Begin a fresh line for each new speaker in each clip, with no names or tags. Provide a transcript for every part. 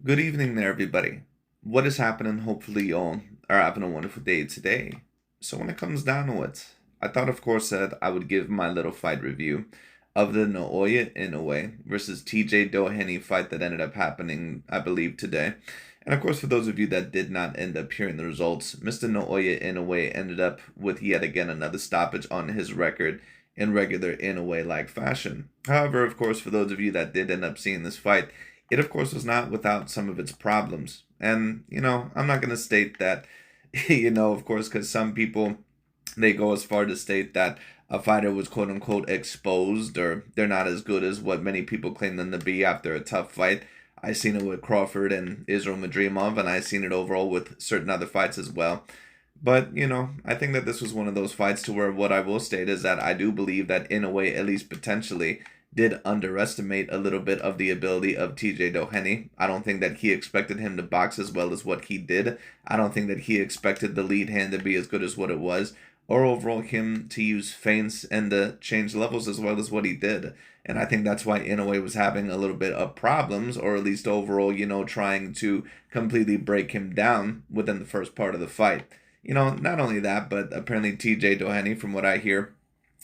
Good evening there, everybody. What is happening? Hopefully, you all are having a wonderful day today. So, when it comes down to it, I thought, of course, that I would give my little fight review of the Naoya Inoue versus TJ Doheny fight that ended up happening, I believe, today. And of course, for those of you that did not end up hearing the results, Mr. Naoya Inoue ended up with yet again another stoppage on his record in regular Inoue-like fashion. However, of course, for those of you that did end up seeing this fight, it, of course, was not without some of its problems. And, I'm not going to state that, of course, because some people, they go as far to state that a fighter was quote unquote exposed or they're not as good as what many people claim them to be after a tough fight. I seen it with Crawford and Israel Madrimov, and I seen it overall with certain other fights as well. But, I think that this was one of those fights to where what I will state is that I do believe that in a way, at least potentially, did underestimate a little bit of the ability of TJ Doheny. I don't think that he expected him to box as well as what he did. I don't think that he expected the lead hand to be as good as what it was, or overall him to use feints and to change levels as well as what he did. And I think that's why Inoue was having a little bit of problems, or at least overall, trying to completely break him down within the first part of the fight. Not only that, but apparently TJ Doheny, from what I hear,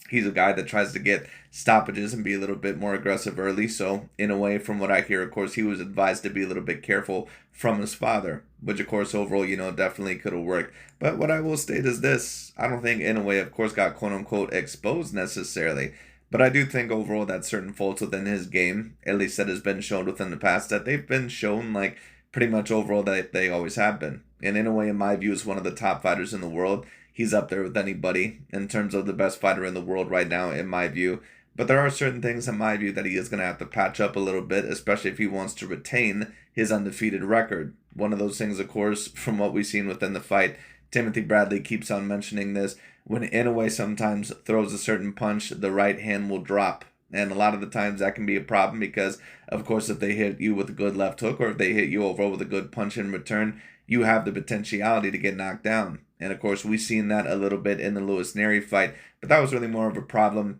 he's a guy that tries to get stoppages and be a little bit more aggressive early. So, in a way, from what I hear, of course, he was advised to be a little bit careful from his father, which, of course, overall, definitely could have worked. But what I will state is this: I don't think Inoue, of course, got quote unquote exposed necessarily. But I do think overall that certain faults within his game, at least that has been shown within the past, that they've been shown like pretty much overall that they always have been. And Inoue, in my view, is one of the top fighters in the world. He's up there with anybody in terms of the best fighter in the world right now, in my view. But there are certain things, in my view, that he is going to have to patch up a little bit, especially if he wants to retain his undefeated record. One of those things, of course, from what we've seen within the fight, Timothy Bradley keeps on mentioning this. When Inoue sometimes throws a certain punch, the right hand will drop. And a lot of the times that can be a problem because, of course, if they hit you with a good left hook or if they hit you overall with a good punch in return, you have the potentiality to get knocked down. And of course, we've seen that a little bit in the Lewis Neri fight, but that was really more of a problem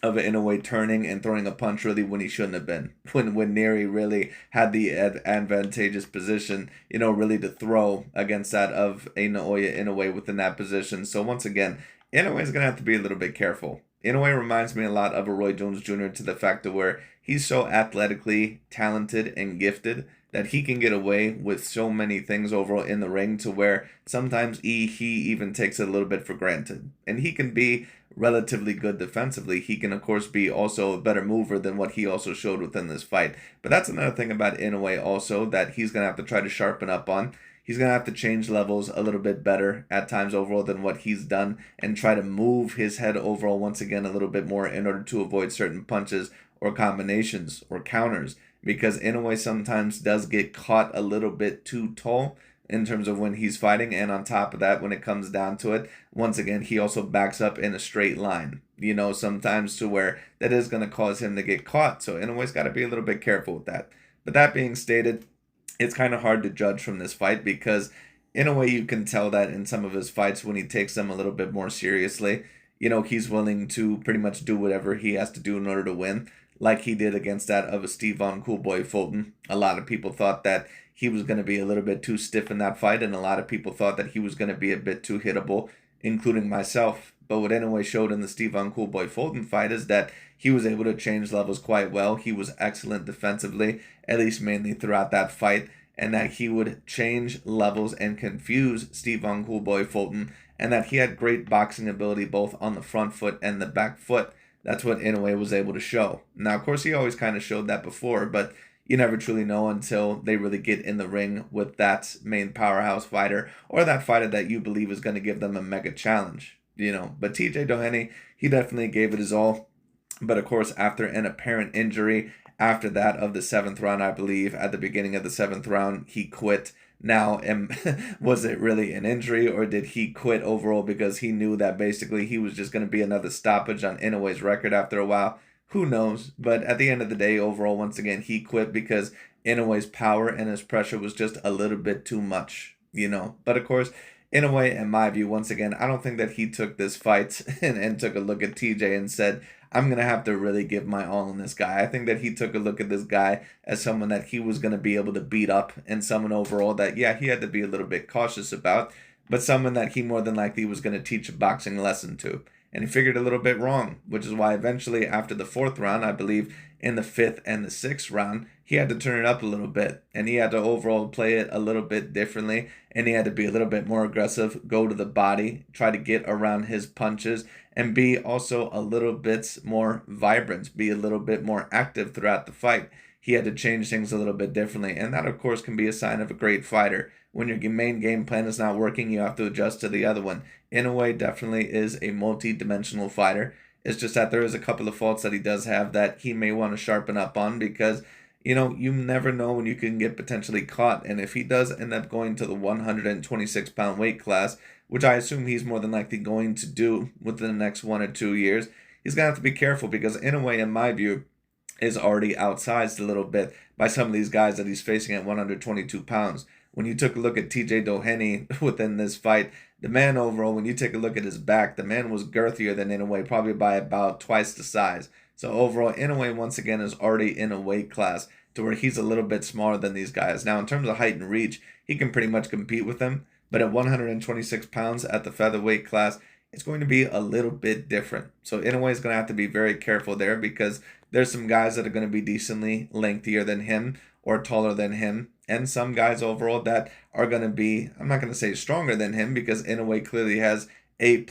of Inoue turning and throwing a punch really when he shouldn't have been. When Neri really had the advantageous position, really to throw against that of Inoue within that position. So once again, Inoue is going to have to be a little bit careful. Inoue reminds me a lot of a Roy Jones Jr. to the fact of where he's so athletically talented and gifted that he can get away with so many things overall in the ring to where sometimes he even takes it a little bit for granted. And he can be relatively good defensively. He can, of course, be also a better mover than what he also showed within this fight. But that's another thing about Inoue also that he's going to have to try to sharpen up on. He's going to have to change levels a little bit better at times overall than what he's done and try to move his head overall once again a little bit more in order to avoid certain punches or combinations or counters, because Inoue sometimes does get caught a little bit too tall in terms of when he's fighting. And on top of that, when it comes down to it, once again, he also backs up in a straight line, sometimes to where that is going to cause him to get caught. So Inoue's got to be a little bit careful with that. But that being stated, it's kind of hard to judge from this fight because in a way you can tell that in some of his fights when he takes them a little bit more seriously, he's willing to pretty much do whatever he has to do in order to win, like he did against that of a Steve Von Coolboy Fulton. A lot of people thought that he was going to be a little bit too stiff in that fight, and a lot of people thought that he was going to be a bit too hittable, including myself. But what Inoue showed in the Steve Von Coolboy Fulton fight is that he was able to change levels quite well. He was excellent defensively, at least mainly throughout that fight, and that he would change levels and confuse Steve Von Coolboy Fulton, and that he had great boxing ability both on the front foot and the back foot. That's what Inoue was able to show. Now, of course, he always kind of showed that before, but you never truly know until they really get in the ring with that main powerhouse fighter or that fighter that you believe is going to give them a mega challenge. But TJ Doheny, he definitely gave it his all. But of course, after an apparent injury, after that of the seventh round, I believe, at the beginning of the seventh round, he quit. Now, was it really an injury or did he quit overall because he knew that basically he was just going to be another stoppage on Inoue's record after a while? Who knows? But at the end of the day, overall, once again, he quit because Inoue's power and his pressure was just a little bit too much. But of course, In a way, in my view, once again, I don't think that he took this fight and took a look at TJ and said, I'm going to have to really give my all on this guy. I think that he took a look at this guy as someone that he was going to be able to beat up, and someone overall that, yeah, he had to be a little bit cautious about, but someone that he more than likely was going to teach a boxing lesson to. And he figured a little bit wrong, which is why eventually after the fourth round, I believe in the fifth and the sixth round, he had to turn it up a little bit, and he had to overall play it a little bit differently, and he had to be a little bit more aggressive, go to the body, try to get around his punches, and be also a little bit more vibrant, be a little bit more active throughout the fight. He had to change things a little bit differently, and that of course can be a sign of a great fighter. When your main game plan is not working, you have to adjust to the other one. Inoue definitely is a multi-dimensional fighter. It's just that there is a couple of faults that he does have that he may want to sharpen up on, because you never know when you can get potentially caught. And if he does end up going to the 126-pound weight class, which I assume he's more than likely going to do within the next 1 or 2 years, he's going to have to be careful, because Inoue, in my view, is already outsized a little bit by some of these guys that he's facing at 122 pounds. When you took a look at TJ Doheny within this fight, the man overall, when you take a look at his back, the man was girthier than Inoue, probably by about twice the size. So overall, Inoue, once again, is already in a weight class to where he's a little bit smaller than these guys. Now, in terms of height and reach, he can pretty much compete with them. But at 126 pounds at the featherweight class, it's going to be a little bit different. So Inoue is going to have to be very careful there, because there's some guys that are going to be decently lengthier than him or taller than him, and some guys overall that are going to be, I'm not going to say stronger than him, because Inoue clearly has A++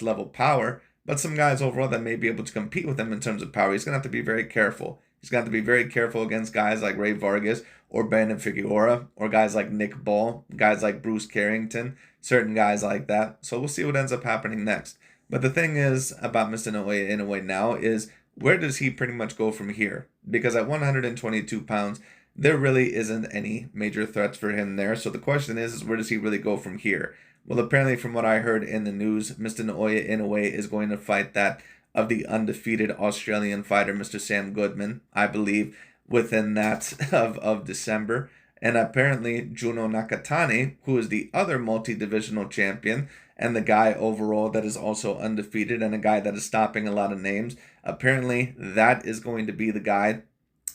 level power, but some guys overall that may be able to compete with him in terms of power. He's going to have to be very careful. He's going to have to be very careful against guys like Ray Vargas or Brandon Figueroa, or guys like Nick Ball, guys like Bruce Carrington, certain guys like that. So we'll see what ends up happening next. But the thing is about Mr. Naoya Inoue now is, where does he pretty much go from here? Because at 122 pounds, there really isn't any major threats for him there. So the question is where does he really go from here? Well, apparently from what I heard in the news, Mr. Naoya Inoue is going to fight that of the undefeated Australian fighter, Mr. Sam Goodman, I believe, within that of December. And apparently Juno Nakatani, who is the other multi-divisional champion, and the guy overall that is also undefeated, and a guy that is stopping a lot of names, apparently that is going to be the guy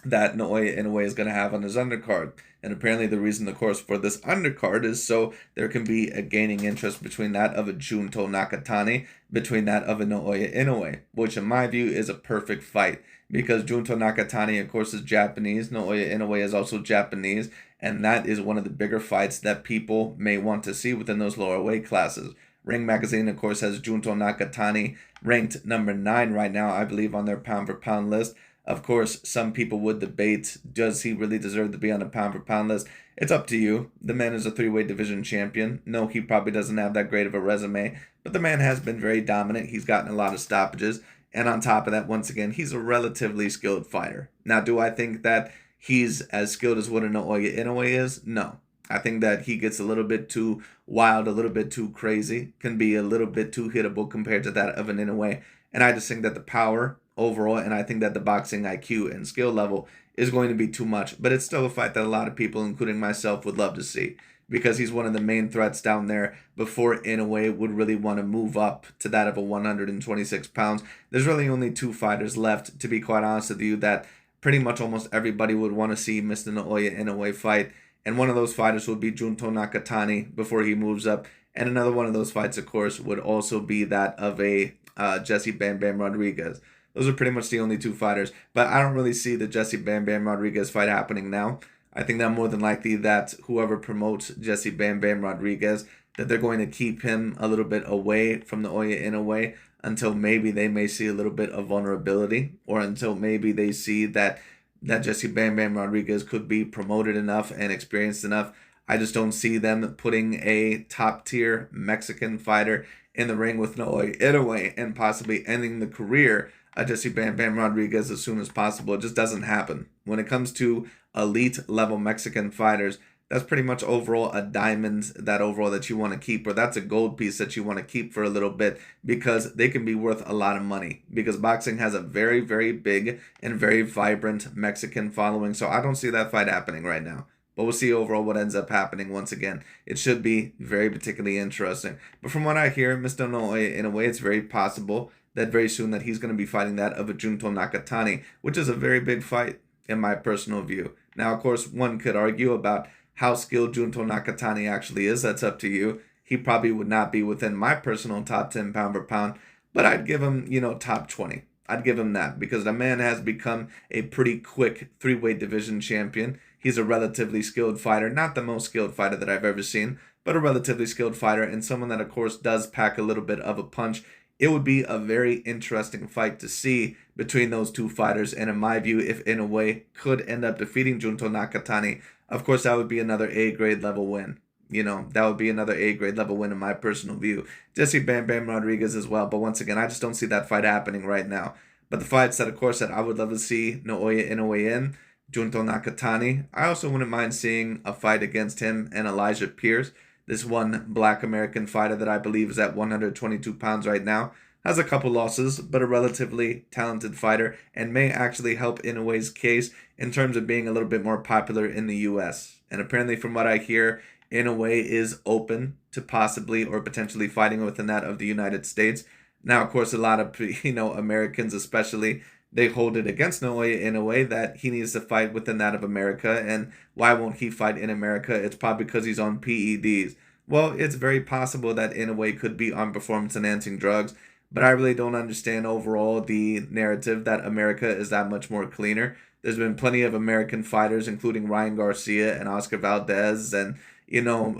that Naoya Inoue is going to have on his undercard. And apparently the reason, of course, for this undercard is so there can be a gaining interest between that of a Junto Nakatani, between that of a Naoya Inoue, which in my view is a perfect fight, because Junto Nakatani, of course, is Japanese, Naoya Inoue is also Japanese, and that is one of the bigger fights that people may want to see within those lower weight classes. Ring Magazine, of course, has Junto Nakatani ranked number 9 right now, I believe, on their pound-for-pound list. Of course, some people would debate, does he really deserve to be on the pound-for-pound list? It's up to you. The man is a 3-weight division champion. No, he probably doesn't have that great of a resume, but the man has been very dominant. He's gotten a lot of stoppages, and on top of that, once again, he's a relatively skilled fighter. Now, do I think that he's as skilled as what a Naoya Inoue is? No. I think that he gets a little bit too wild, a little bit too crazy, can be a little bit too hittable compared to that of an Inoue. And I just think that the power overall, and I think that the boxing IQ and skill level is going to be too much. But it's still a fight that a lot of people, including myself, would love to see, because he's one of the main threats down there before Inoue would really want to move up to that of a 126 pounds. There's really only 2 fighters left, to be quite honest with you, that pretty much almost everybody would want to see Mr. Naoya Inoue fight. And one of those fighters would be Junto Nakatani before he moves up. And another one of those fights, of course, would also be that of a Jesse Bam Bam Rodriguez. Those are pretty much the only 2 fighters. But I don't really see the Jesse Bam Bam Rodriguez fight happening now. I think that more than likely that whoever promotes Jesse Bam Bam Rodriguez, that they're going to keep him a little bit away from Naoya Inoue until maybe they may see a little bit of vulnerability, or until maybe they see that Jesse Bam Bam Rodriguez could be promoted enough and experienced enough. I just don't see them putting a top-tier Mexican fighter in the ring with Naoya Inoue and possibly ending the career of Jesse Bam Bam Rodriguez as soon as possible. It just doesn't happen. When it comes to elite-level Mexican fighters, that's pretty much overall a diamond that you want to keep, or that's a gold piece that you want to keep for a little bit, because they can be worth a lot of money, because boxing has a very, very big and very vibrant Mexican following. So I don't see that fight happening right now. But we'll see overall what ends up happening once again. It should be very particularly interesting. But from what I hear, Mr. Naoya, in a way, it's very possible that very soon that he's going to be fighting that of a Junto Nakatani, which is a very big fight in my personal view. Now, of course, one could argue about how skilled Junto Nakatani actually is. That's up to you. He probably would not be within my personal top 10 pound for pound, but I'd give him, top 20. I'd give him that because the man has become a pretty quick three-weight division champion. He's a relatively skilled fighter, not the most skilled fighter that I've ever seen, but a relatively skilled fighter and someone that, of course, does pack a little bit of a punch. It would be a very interesting fight to see between those two fighters. And in my view, if Inoue could end up defeating Junto Nakatani, of course, that would be another A-grade level win. That would be another A-grade level win in my personal view. Jesse Bam Bam Rodriguez as well. But once again, I just don't see that fight happening right now. But the fights that, of course, that I would love to see Naoya Inoue in, Junto Nakatani. I also wouldn't mind seeing a fight against him and Elijah Pierce. This one black American fighter that I believe is at 122 pounds right now. Has a couple losses, but a relatively talented fighter and may actually help Inoue's case in terms of being a little bit more popular in the U.S. And apparently from what I hear, Inoue is open to possibly or potentially fighting within that of the United States. Now, of course, a lot of, Americans especially, they hold it against Naoya Inoue that he needs to fight within that of America. And why won't he fight in America? It's probably because he's on PEDs. Well, it's very possible that Inoue could be on performance-enhancing drugs, but I really don't understand overall the narrative that America is that much more cleaner. There's been plenty of American fighters, including Ryan Garcia and Oscar Valdez and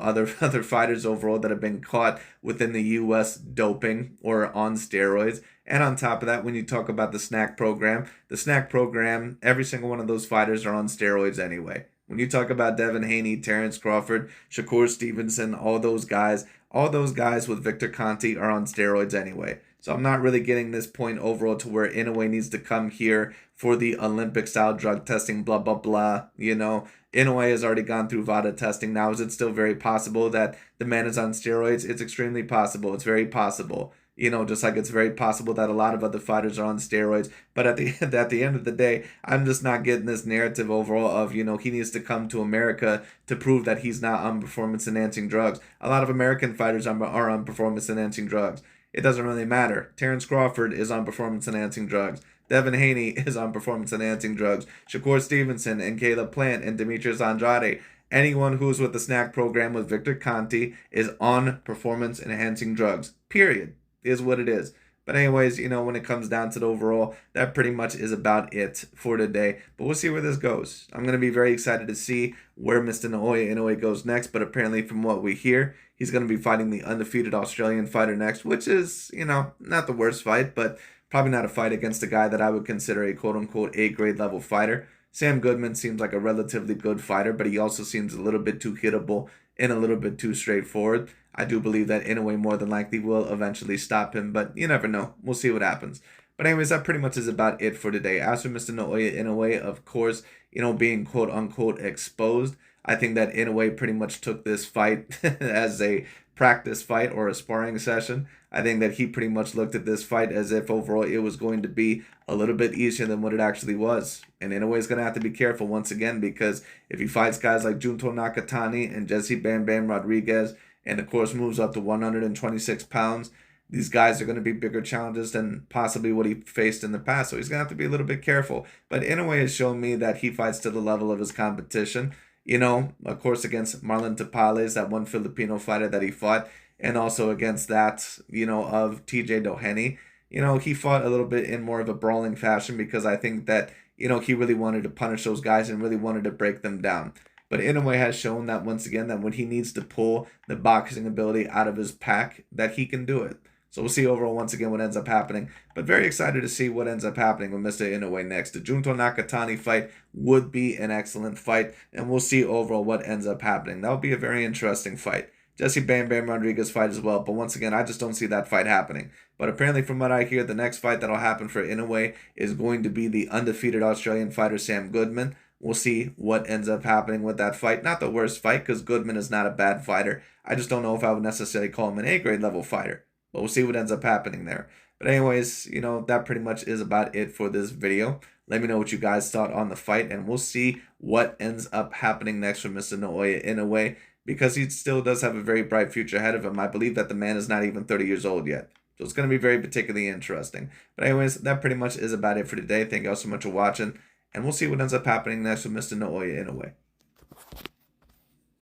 other fighters overall that have been caught within the U.S. doping or on steroids. And on top of that, when you talk about the snack program, every single one of those fighters are on steroids anyway. When you talk about Devin Haney, Terrence Crawford, Shakur Stevenson, all those guys with Victor Conte are on steroids anyway. So I'm not really getting this point overall to where Inoue needs to come here for the Olympic-style drug testing, blah, blah, blah. Inoue has already gone through VADA testing. Now, is it still very possible that the man is on steroids? It's extremely possible. It's very possible. Just like it's very possible that a lot of other fighters are on steroids. But at the end of the day, I'm just not getting this narrative overall of, he needs to come to America to prove that he's not on performance-enhancing drugs. A lot of American fighters are on performance-enhancing drugs. It doesn't really matter. Terrence Crawford is on performance-enhancing drugs. Devin Haney is on performance-enhancing drugs. Shakur Stevenson and Caleb Plant and Demetrius Andrade. Anyone who's with the snack program with Victor Conte is on performance-enhancing drugs. Period. Is what it is. But anyways, when it comes down to the overall, that pretty much is about it for today. But we'll see where this goes. I'm going to be very excited to see where Mr. Naoya Inoue goes next. But apparently from what we hear, he's going to be fighting the undefeated Australian fighter next, which is, not the worst fight, but probably not a fight against a guy that I would consider a quote-unquote A-grade level fighter. Sam Goodman seems like a relatively good fighter, but he also seems a little bit too hittable and a little bit too straightforward. I do believe that Inoue more than likely will eventually stop him, but you never know. We'll see what happens. But anyways, that pretty much is about it for today. As for Mr. Naoya Inoue, of course, being quote-unquote exposed, I think that Inoue pretty much took this fight as a practice fight or a sparring session. I think that he pretty much looked at this fight as if overall it was going to be a little bit easier than what it actually was. And Inoue is going to have to be careful once again because if he fights guys like Junto Nakatani and Jesse Bam Bam Rodriguez, and of course moves up to 126 pounds, these guys are going to be bigger challenges than possibly what he faced in the past. So he's going to have to be a little bit careful. But Inoue has shown me that he fights to the level of his competition. Of course against Marlon Tapales, that one Filipino fighter that he fought, and also against that, of TJ Doheny. He fought a little bit in more of a brawling fashion because I think that, he really wanted to punish those guys and really wanted to break them down. But Inoue has shown that once again that when he needs to pull the boxing ability out of his pack, that he can do it. So we'll see overall once again what ends up happening. But very excited to see what ends up happening with Mr. Inoue next. The Junto Nakatani fight would be an excellent fight, and we'll see overall what ends up happening. That'll be a very interesting fight. Jesse Bam Bam Rodriguez fight as well, but once again, I just don't see that fight happening. But apparently from what I hear, the next fight that'll happen for Inoue is going to be the undefeated Australian fighter Sam Goodman. We'll see what ends up happening with that fight. Not the worst fight, because Goodman is not a bad fighter. I just don't know if I would necessarily call him an A-grade level fighter. But we'll see what ends up happening there. But anyways, you know, that pretty much is about it for this video. Let me know what you guys thought on the fight, and we'll see what ends up happening next for Mr. Naoya Inoue, because he still does have a very bright future ahead of him. I believe that the man is not even 30 years old yet. So it's going to be very particularly interesting. But anyways, that pretty much is about it for today. Thank you all so much for watching, and we'll see what ends up happening next with Mr. Naoya Inoue.